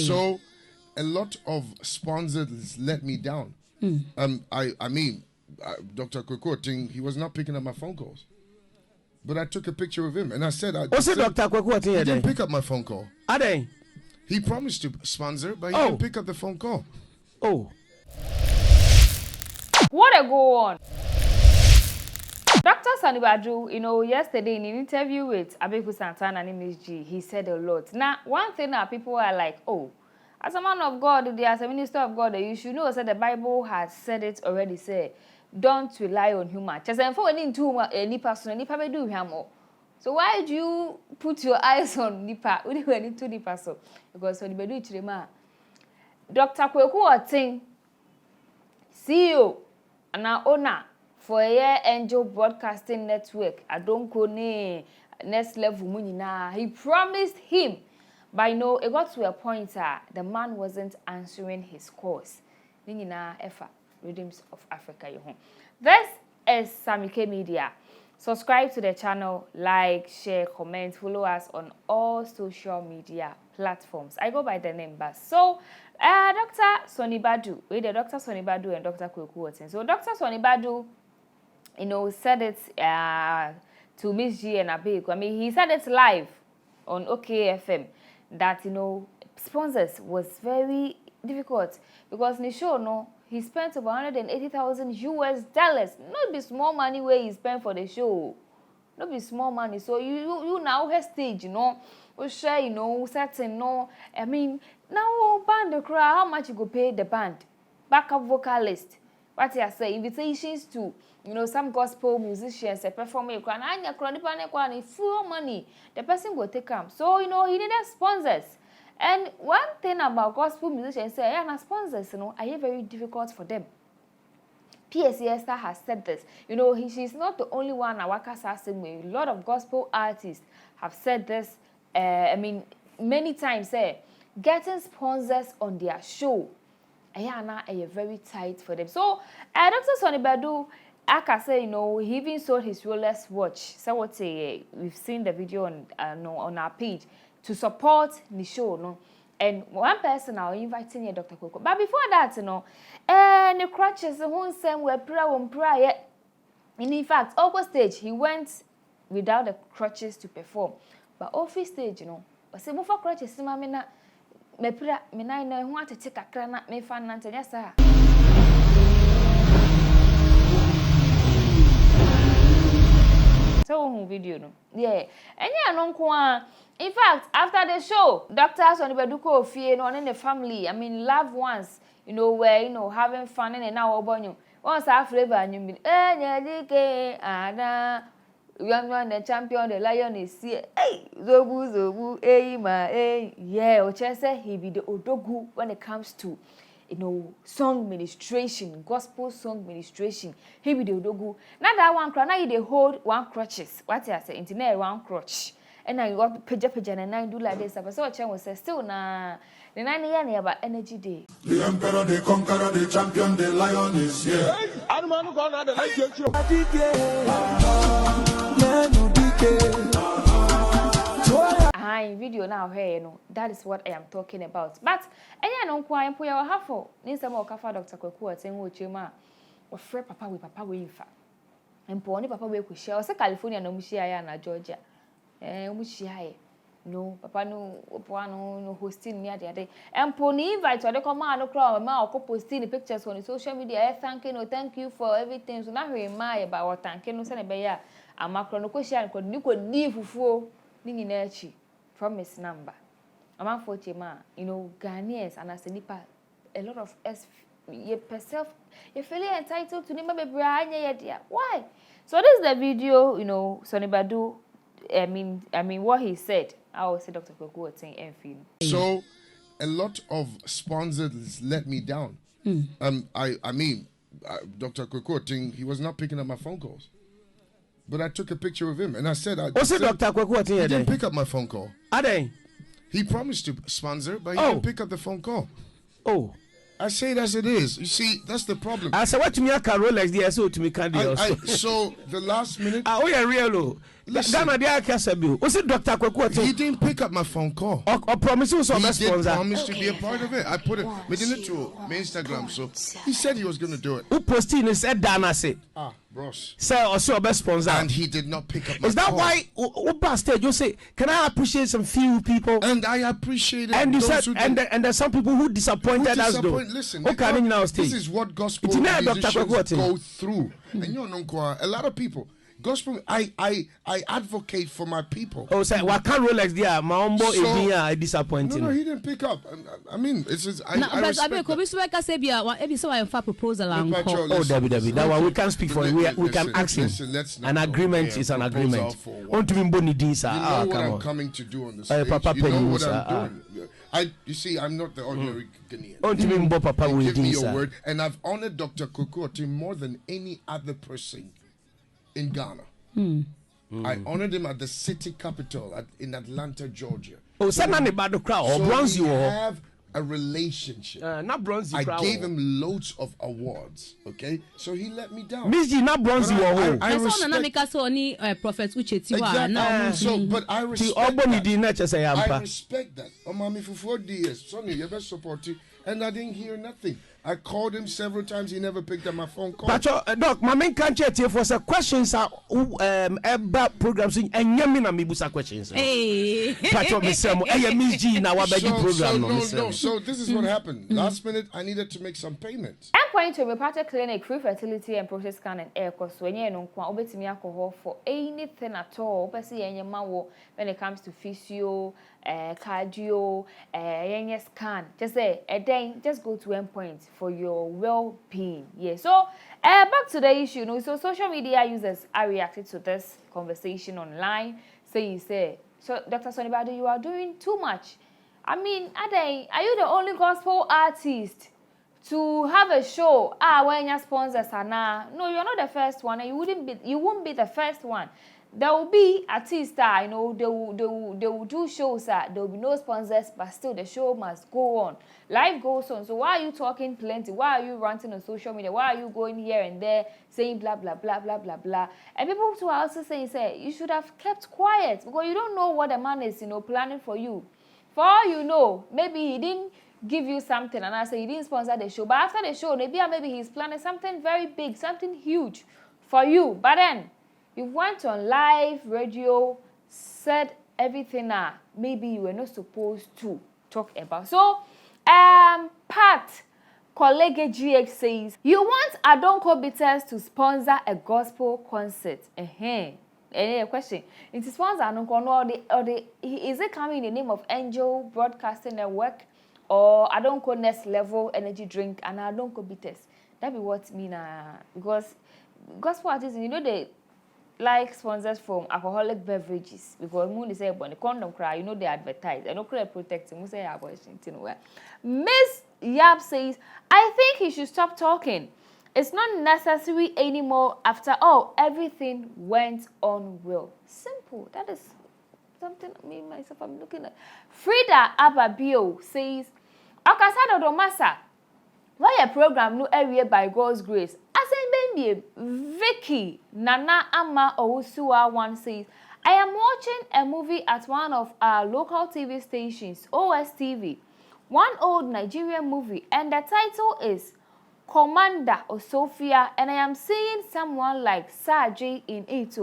So a lot of sponsors let me down. I mean, Dr. Kweku Oteng, he was not picking up my phone calls. But I took a picture of him and I said, What's it, Dr. Kweku Oteng? He didn't pick up my phone call. Are they? He promised to sponsor, but he didn't pick up the phone call. Oh. What a go on. Dr. Sonnie Badu, yesterday in an interview with Abeku Santana and Miss G, he said a lot. Now, one thing that people are like, oh, as a man of God, as a minister of God, you should know that the Bible has said it already. Say, don't rely on human. Just for any person, any people do him more. So why do you put your eyes on Nipa? We need to Nipa so because Sonnie Badu chirema. Dr. Kweku Oteng, CEO and owner for a Angel Broadcasting Network, I don't go next level munina. He promised him, but it got to a point the man wasn't answering his calls. Nina Efa, Rhythms of Africa. This is SammyKay Media. Subscribe to the channel, like, share, comment, follow us on all social media platforms. I go by the name, but so Dr. Sonnie Badu, Dr. Sonnie Badu and Dr. Kweku Oteng. So Dr. Sonnie Badu, said it to Miss G and Abeku. I mean, he said it live on OKFM that, sponsors was very difficult because in the show, he spent over $180,000 US. Not be small money where he spent for the show. Not be small money. So you now have stage, we share, certain, I mean, now band the crowd, how much you go pay the band? Backup vocalist. What I say, invitations to, some gospel musicians, a performer, and full money. The person go take them. So, he needed sponsors. And one thing about gospel musicians, sponsors, are very difficult for them. P.S.C. Esther has said this. She's not the only one. A lot of gospel artists have said this. Many times, getting sponsors on their show, very tight for them. So, Dr. Sonnie Badu, I can say, he even sold his Rolex watch. So what we've seen the video on our page to support the show, And one person now inviting Dr. Kweku. But before that, the crutches, were prayer. In fact, upper stage, he went without the crutches to perform. But office stage, but say more for crutches, me pra me na ina ho atete kakra na me fa nante nya sa so video no yeah enya no nko a in fact after the show Dr. Sonnie Badu ko ofie no and the family loved ones were having fun and now obonyo once a flavor anyum nyadike ada young the champion, the lion is here. Hey, zobu, yeah. Ochese he be the odogu when it comes to, song ministration, gospel song ministration. He be the odogu. Now that one crutch, now they hold one crutches. What I say, internet one crutch. And now you got page and I do like this. So Chen was still na the 9 year about energy day. The emperor, the conqueror, the champion, the lion is here. I'm not gonna in video now here, that is what I am talking about. But I don't quite put your half for Nisamo Kafa Dr. Kweku Oteng with Chima or Fred Papa with Papa Winfa. And Pony Papa we could share California no Mushia Georgia. Mushia. No, Papa no hosting near the day. And Pony invite to the command crowd, ma or posting the pictures on the social media. Thank you for everything. So now we my about what thanking no send a a macro no question could you could leave for Ningi Nechi from his number. A man for Chema, Ghanaians and as a nipa, a lot of us, you feel entitled to name a brand. Why? So this is the video, Sonnie Badu. I mean, what he said. I will say Dr. Kweku Oteng and film. So, a lot of sponsors let me down. Dr. Kweku Oteng, he was not picking up my phone calls. But I took a picture of him and I said, what's it, Dr. Kweku Oteng? He didn't pick up my phone call. Are they? He promised to sponsor, but he didn't pick up the phone call. Oh. I say it as it is. You see, that's the problem. I said, what to me, I can Rolex there, so to me, candy also. So the last minute. Oh, yeah, real. Ghana, they are Casabu. Was it Dr. Kweku Oteng? He didn't pick up my phone call. Or promise you some He did sponsor. promise to be a part of it. I put it within it to my Instagram. So he said he was going to do it. Who posted and said, Dana say. Bros. Say, or so best sponsor. And he did not pick up my Is that call. why, stage you say, can I appreciate some few people? And I appreciate it. And you said, and there's some people who disappointed us though. Listen, okay, this is what gospel musicians go through. And you know, a lot of people. Gospel, I advocate for my people. Oh, say, what can Rolex there? My umbo is disappointing. No, he didn't pick up. I mean, it's just, I respect proposal. Oh, Debbie, that one we can speak for it. We can ask him. An agreement is an agreement. Want to be boni disa? You know what I'm coming to do on the stage. You know what I'm doing. You see, I'm not the ordinary Ghanaian. Give me your word, and I've honored Dr. Kweku Oteng more than any other person in Ghana. I honored him at the city capital in Atlanta, Georgia. Oh, Sonnie Badu crowd or bronze you have a relationship. Not bronze. I gave him loads of awards. Okay, so he let me down. Miss G, not bronze you are. I respect. Prophet Exactly. So, but I respect. I respect that. Oh, mommy, for 4 years, Sonny, you best support it. And I didn't hear nothing. I called him several times. He never picked up my phone call. But doc, my main can't here for some questions are about programs and yamina mibusa questions. Hey, Pacho Misemo, Miss G now about the program. No. So this is what happened. Last minute, I needed to make some payments. I'm going to a Reparted Clinic, free fertility and process scan and air course. When you know, obetimi alcohol for anything at all. When it comes to physio, cardio, scan. Just say a day. Just go to endpoint for your well-being. Yeah. So back to the issue. So social media users are reacting to this conversation online. So Dr. Sonnie Badu, you are doing too much. I mean, Ade, are you the only gospel artist to have a show? When your sponsors are now. No, you're not the first one, and you won't be the first one. There will be artists that they will do shows there will be no sponsors, but still the show must go on. Life goes on. So why are you talking plenty? Why are you ranting on social media? Why are you going here and there saying blah blah blah blah blah blah? And people too are also saying, you should have kept quiet because you don't know what the man is planning for you. For all you know, maybe he didn't give you something and I say he didn't sponsor the show. But after the show, maybe he's planning something very big, something huge for you. But then you went on live radio, said everything that maybe you were not supposed to talk about. So, Pat, colleague GX says, you want Adonko Bitters to sponsor a gospel concert. Any question? It is sponsor Adonko, is it coming in the name of Angel Broadcasting Network or Adonko Next Level Energy Drink and Adonko Bitters? That be what mean because gospel artists, they like sponsors from alcoholic beverages because when they say about the condom cry, they advertise. I don't cry protecting. We say Miss Yap says, I think he should stop talking. It's not necessary anymore. After all, everything went on well. Simple. That is something me myself I'm looking at. Frida Ababio says, Akasado Domasa, why a program no area by God's grace? Vicky Nana Ama Owusuwa one says, I am watching a movie at one of our local TV stations, OSTV, one old Nigerian movie, and the title is Commander Osofia, and I am seeing someone like Saji in it.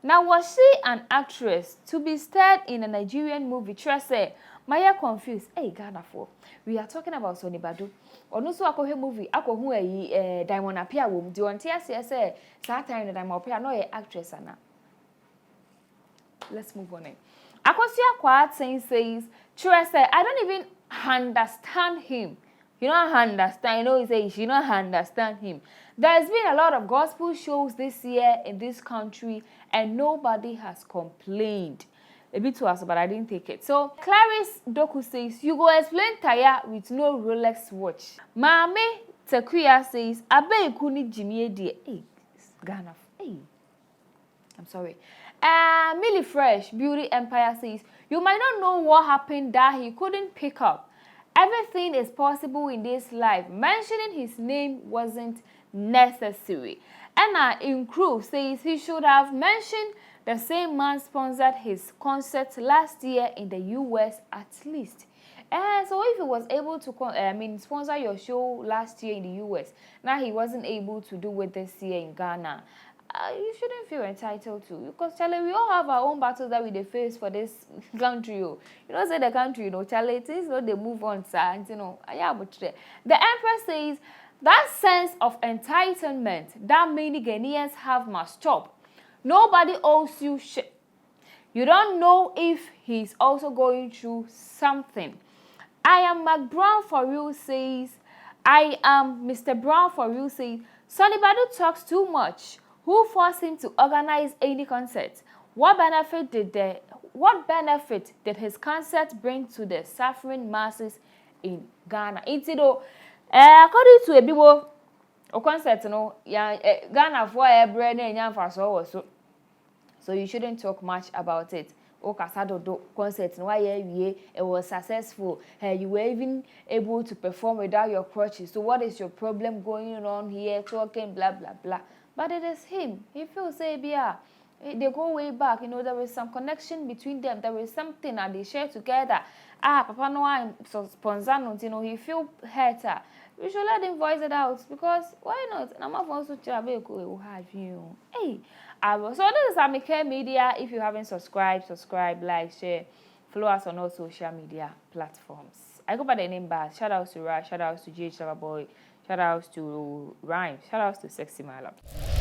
Now, was she an actress to be starred in a Nigerian movie? Tresse, Maya confused. Hey, Ghana for. We are talking about Sonnie Badu. Also, I movie. I go a Diamond appear womb. Do you want to say that time that I'm appear no actress Anna? Let's move on. Kwaku Oteng says, Tresse, I don't even understand him. You don't understand. He says you don't understand him. There's been a lot of gospel shows this year in this country, and nobody has complained. A bit to us, but I didn't take it. So Clarice Doku says, you go explain tire with no Rolex watch. Mame Takuya says, Abe kuni Jimmy dear. Hey, Ghana. Hey, I'm sorry. Millie Fresh Beauty Empire says, you might not know what happened that he couldn't pick up. everything is possible in this life. Mentioning his name wasn't necessary. And Improve says he should have mentioned the same man sponsored his concert last year in the US at least. So if he was able to sponsor your show last year in the US, now he wasn't able to do it this year in Ghana, you shouldn't feel entitled to, because Charlie, we all have our own battles that we face for this country. You know, say the country, Charlie, things they move on, sir, and the Empress says that sense of entitlement that many Ghanaians have must stop. Nobody owes you shit. You don't know if he's also going through something. I am Mac Brown for you says, I am Mr. Brown for you says, Sonnie Badu talks too much. Who forced him to organize any concert? What benefit did his concert bring to the suffering masses in Ghana? According to Ebiwo, a concert, Ghana for a bread and so you shouldn't talk much about it. Kasado concert, it was successful. You were even able to perform without your crutches. So what is your problem going on here, talking, blah, blah, blah. But it is him. He feels, say, they go way back. There is some connection between them. There is something that they share together. Papa no I'm sponsor, he feel hurt. We should let him voice it out, because why not? I'm not going to have you. Hey, so this is SammyKay Media. If you haven't subscribed, like, share, follow us on all social media platforms. I go by the name Baz. Shout out to Ra, shout out to GH Loverboy, shout out to Rhyme, shout out to Sexy Malab.